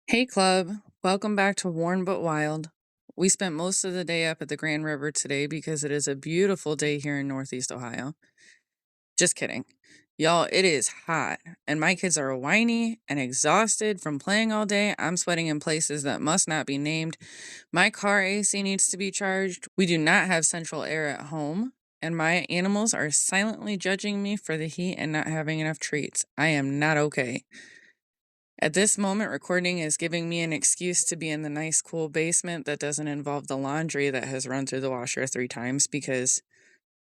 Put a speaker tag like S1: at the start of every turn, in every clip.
S1: Hey club, welcome back to Worn But Wild. We spent most of the day up at the Grand River today because it is a beautiful day here in Northeast Ohio. Just kidding. Y'all, it is hot, and my kids are whiny and exhausted from playing all day. I'm sweating in places that must not be named. My car AC needs to be charged. We do not have central air at home, and my animals are silently judging me for the heat and not having enough treats. I am not okay. At this moment, recording is giving me an excuse to be in the nice, cool basement that doesn't involve the laundry that has run through the washer 3 times because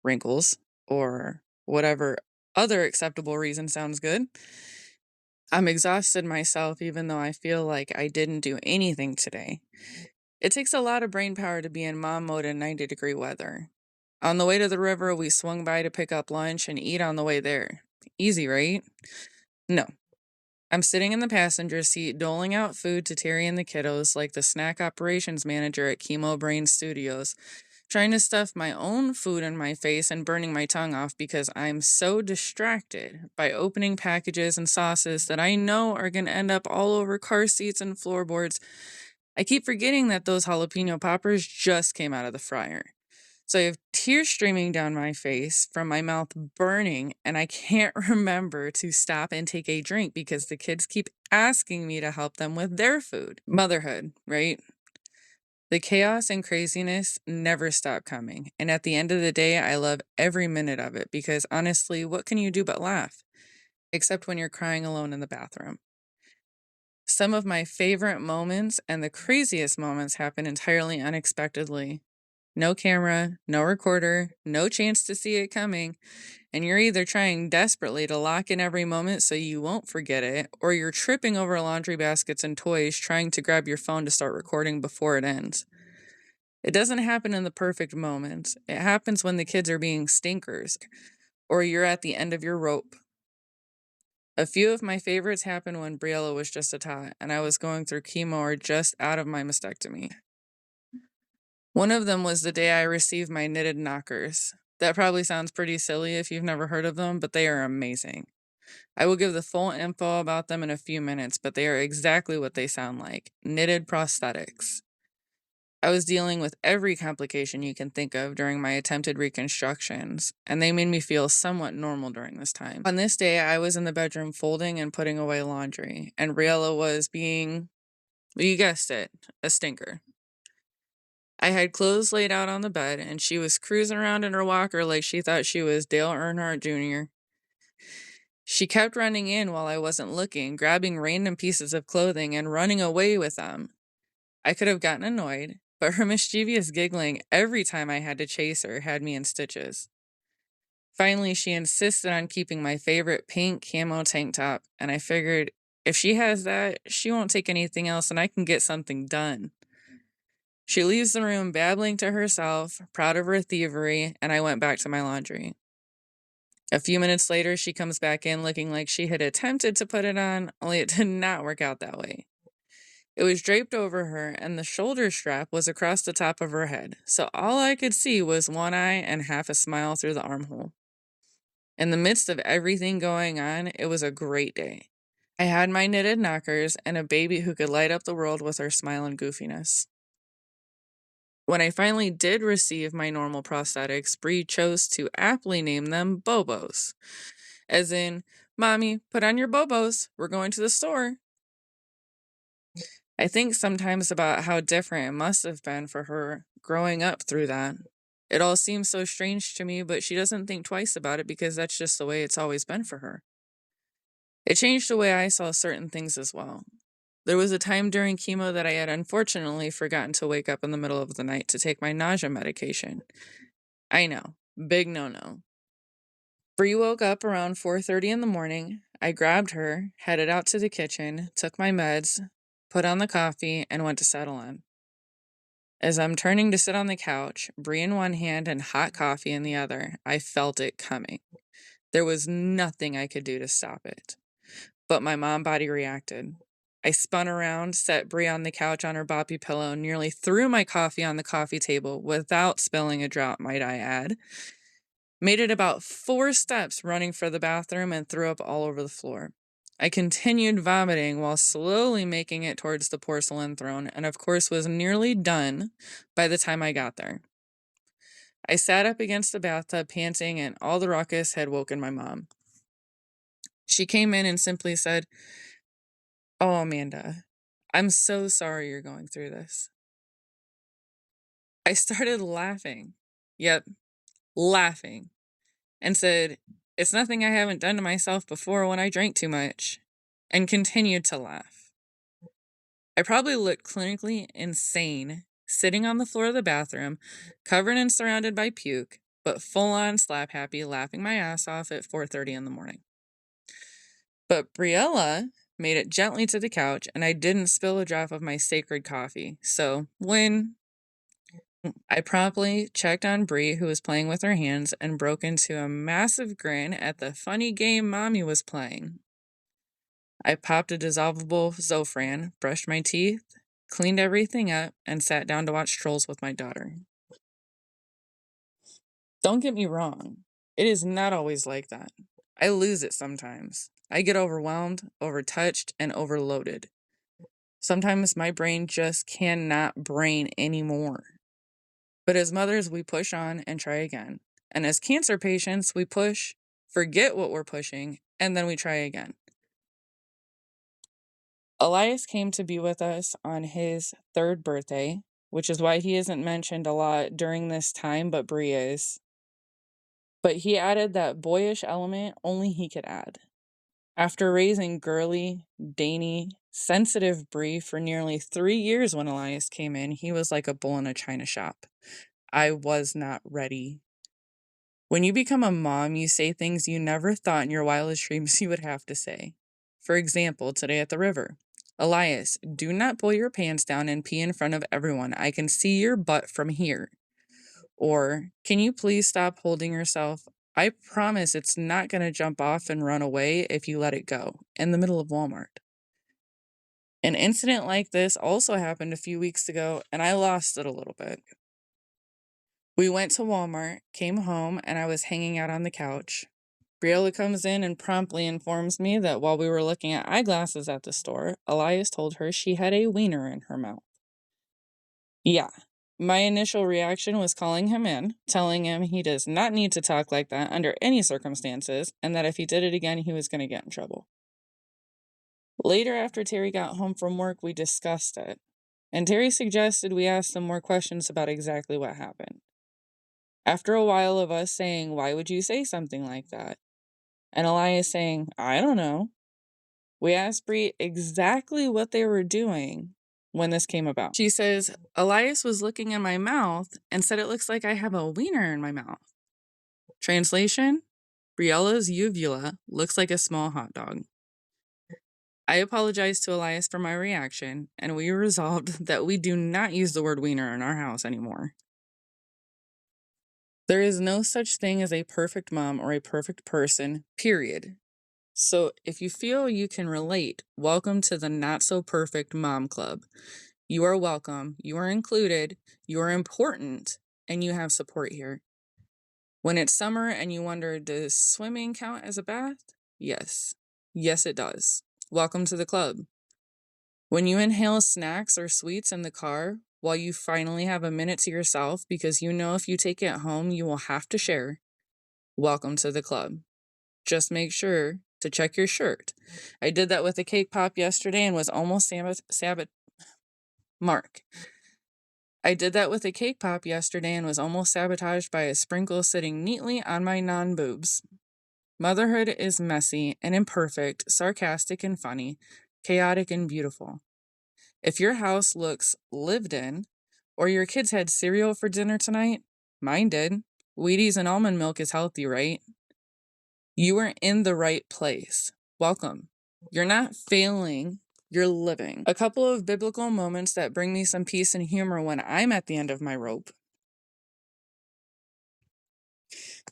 S1: wrinkles or whatever other acceptable reason sounds good. I'm exhausted myself, even though I feel like I didn't do anything today. It takes a lot of brain power to be in mom mode in 90-degree weather. On the way to the river, we swung by to pick up lunch and eat on the way there. Easy, right? No, I'm sitting in the passenger seat, doling out food to Terry and the kiddos like the snack operations manager at Chemo Brain Studios, trying to stuff my own food in my face and burning my tongue off because I'm so distracted by opening packages and sauces that I know are going to end up all over car seats and floorboards. I keep forgetting that those jalapeno poppers just came out of the fryer. So I have tears streaming down my face from my mouth burning, and I can't remember to stop and take a drink because the kids keep asking me to help them with their food. Motherhood, right? The chaos and craziness never stop coming. And at the end of the day, I love every minute of it because honestly, what can you do but laugh? Except when you're crying alone in the bathroom. Some of my favorite moments and the craziest moments happen entirely unexpectedly. No camera, no recorder, no chance to see it coming, and you're either trying desperately to lock in every moment so you won't forget it, or you're tripping over laundry baskets and toys trying to grab your phone to start recording before it ends. It doesn't happen in the perfect moments. It happens when the kids are being stinkers, or you're at the end of your rope. A few of my favorites happened when Briella was just a tot, and I was going through chemo or just out of my mastectomy. One of them was the day I received my knitted knockers. That probably sounds pretty silly if you've never heard of them, but they are amazing. I will give the full info about them in a few minutes, but they are exactly what they sound like knitted prosthetics. I was dealing with every complication you can think of during my attempted reconstructions, and they made me feel somewhat normal during this time. On this day, I was in the bedroom folding and putting away laundry, and Briella was being, well, you guessed it, a stinker. I had clothes laid out on the bed, and she was cruising around in her walker like she thought she was Dale Earnhardt Jr. She kept running in while I wasn't looking, grabbing random pieces of clothing and running away with them. I could have gotten annoyed, but her mischievous giggling every time I had to chase her had me in stitches. Finally, she insisted on keeping my favorite pink camo tank top, and I figured if she has that, she won't take anything else and I can get something done. She leaves the room babbling to herself, proud of her thievery, and I went back to my laundry. A few minutes later, she comes back in looking like she had attempted to put it on, only it did not work out that way. It was draped over her, and the shoulder strap was across the top of her head, so all I could see was one eye and half a smile through the armhole. In the midst of everything going on, it was a great day. I had my knitted knockers and a baby who could light up the world with her smile and goofiness. When I finally did receive my normal prosthetics, Bree chose to aptly name them Bobos. As in, Mommy, put on your Bobos, we're going to the store. I think sometimes about how different it must have been for her growing up through that. It all seems so strange to me, but she doesn't think twice about it because that's just the way it's always been for her. It changed the way I saw certain things as well. There was a time during chemo that I had unfortunately forgotten to wake up in the middle of the night to take my nausea medication. I know, big no-no. Bree woke up around 4:30 in the morning. I grabbed her, headed out to the kitchen, took my meds, put on the coffee, and went to settle in. As I'm turning to sit on the couch, Bree in one hand and hot coffee in the other, I felt it coming. There was nothing I could do to stop it. But my mom body reacted. I spun around, set Bree on the couch on her boppy pillow, nearly threw my coffee on the coffee table without spilling a drop, might I add. Made it about 4 steps running for the bathroom and threw up all over the floor. I continued vomiting while slowly making it towards the porcelain throne, and of course was nearly done by the time I got there. I sat up against the bathtub panting, and all the ruckus had woken my mom. She came in and simply said, "Oh, Amanda, I'm so sorry you're going through this." I started laughing. Yep, laughing. And said, "It's nothing I haven't done to myself before when I drank too much," and continued to laugh. I probably looked clinically insane, sitting on the floor of the bathroom, covered and surrounded by puke, but full on slap happy, laughing my ass off at 4:30 in the morning. But Briella made it gently to the couch, and I didn't spill a drop of my sacred coffee. So when I promptly checked on Brie, who was playing with her hands, and broke into a massive grin at the funny game Mommy was playing. I popped a dissolvable Zofran, brushed my teeth, cleaned everything up, and sat down to watch Trolls with my daughter. Don't get me wrong, it is not always like that. I lose it sometimes. I get overwhelmed, overtouched, and overloaded. Sometimes my brain just cannot brain anymore. But as mothers, we push on and try again. And as cancer patients, we push, forget what we're pushing, and then we try again. Elias came to be with us on his 3rd birthday, which is why he isn't mentioned a lot during this time, but Brie is. But he added that boyish element only he could add. After raising girly, dainty, sensitive Brie for nearly 3 years when Elias came in, he was like a bull in a china shop. I was not ready. When you become a mom, you say things you never thought in your wildest dreams you would have to say. For example, today at the river, "Elias, do not pull your pants down and pee in front of everyone. I can see your butt from here." Or, "Can you please stop holding yourself? I promise it's not going to jump off and run away if you let it go," in the middle of Walmart. An incident like this also happened a few weeks ago, and I lost it a little bit. We went to Walmart, came home, and I was hanging out on the couch. Briella comes in and promptly informs me that while we were looking at eyeglasses at the store, Elias told her she had a wiener in her mouth. Yeah, my initial reaction was calling him in, telling him he does not need to talk like that under any circumstances, and that if he did it again, he was going to get in trouble. Later, after Terry got home from work, we discussed it, and Terry suggested we ask some more questions about exactly what happened. After a while of us saying, "Why would you say something like that?" and Elias saying, "I don't know," we asked Brie exactly what they were doing when this came about. She says, "Elias was looking in my mouth and said it looks like I have a wiener in my mouth." Translation: Briella's uvula looks like a small hot dog. I apologized to Elias for my reaction, and we resolved that we do not use the word wiener in our house anymore. There is no such thing as a perfect mom or a perfect person, period. So if you feel you can relate, welcome to the Not So Perfect Mom Club. You are welcome, you are included, you are important, and you have support here. When it's summer and you wonder, does swimming count as a bath? Yes. Yes, it does. Welcome to the club. When you inhale snacks or sweets in the car while you finally have a minute to yourself because you know if you take it home you will have to share, welcome to the club. Just make sure to check your shirt. I did that with a cake pop yesterday and was almost sabotaged by a sprinkle sitting neatly on my non-boobs. Motherhood is messy and imperfect, sarcastic and funny, chaotic and beautiful. If your house looks lived in, or your kids had cereal for dinner tonight, mine did. Wheaties and almond milk is healthy, right? You are in the right place. Welcome. You're not failing, you're living. A couple of biblical moments that bring me some peace and humor when I'm at the end of my rope.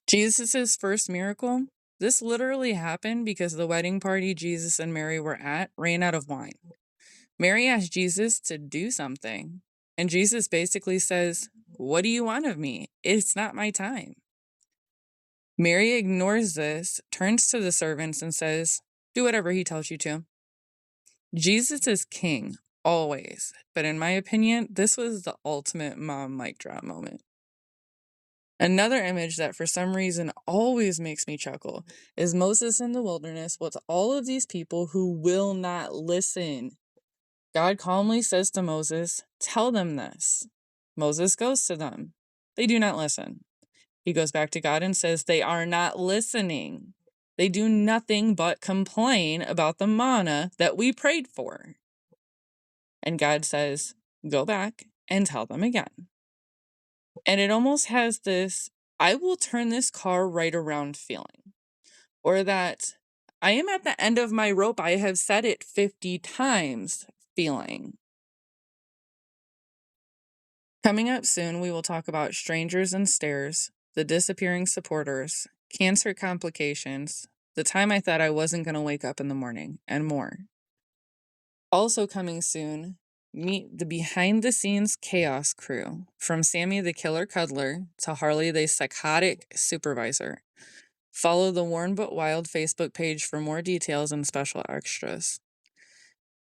S1: Jesus' first miracle. This literally happened because the wedding party Jesus and Mary were at ran out of wine. Mary asked Jesus to do something, and Jesus basically says, "What do you want of me? It's not my time." Mary ignores this, turns to the servants and says, Do whatever he tells you to. Jesus is king, always. But in my opinion, this was the ultimate mom mic drop moment. Another image that for some reason always makes me chuckle is Moses in the wilderness with all of these people who will not listen. God calmly says to Moses, "Tell them this." Moses goes to them. They do not listen. He goes back to God and says, "They are not listening. They do nothing but complain about the manna that we prayed for." And God says, "Go back and tell them again." And it almost has this, "I will turn this car right around" feeling, or that "I am at the end of my rope. I have said it 50 times" feeling. Coming up soon, we will talk about strangers and stairs, the disappearing supporters, cancer complications, the time I thought I wasn't going to wake up in the morning, and more. Also coming soon, meet the behind-the-scenes chaos crew, from Sammy the Killer Cuddler to Harley the Psychotic Supervisor. Follow the Worn But Wild Facebook page for more details and special extras.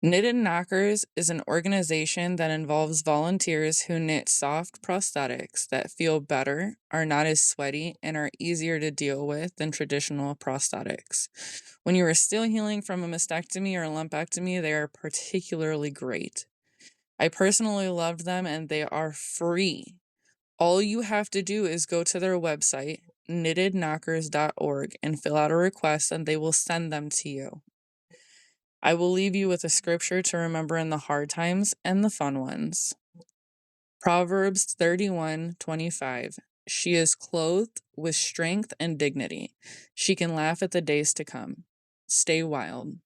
S1: Knitted Knockers is an organization that involves volunteers who knit soft prosthetics that feel better, are not as sweaty, and are easier to deal with than traditional prosthetics. When you are still healing from a mastectomy or a lumpectomy, they are particularly great. I personally loved them, and they are free. All you have to do is go to their website, knittedknockers.org, and fill out a request, and they will send them to you. I will leave you with a scripture to remember in the hard times and the fun ones. Proverbs 31:25. She is clothed with strength and dignity. She can laugh at the days to come. Stay wild.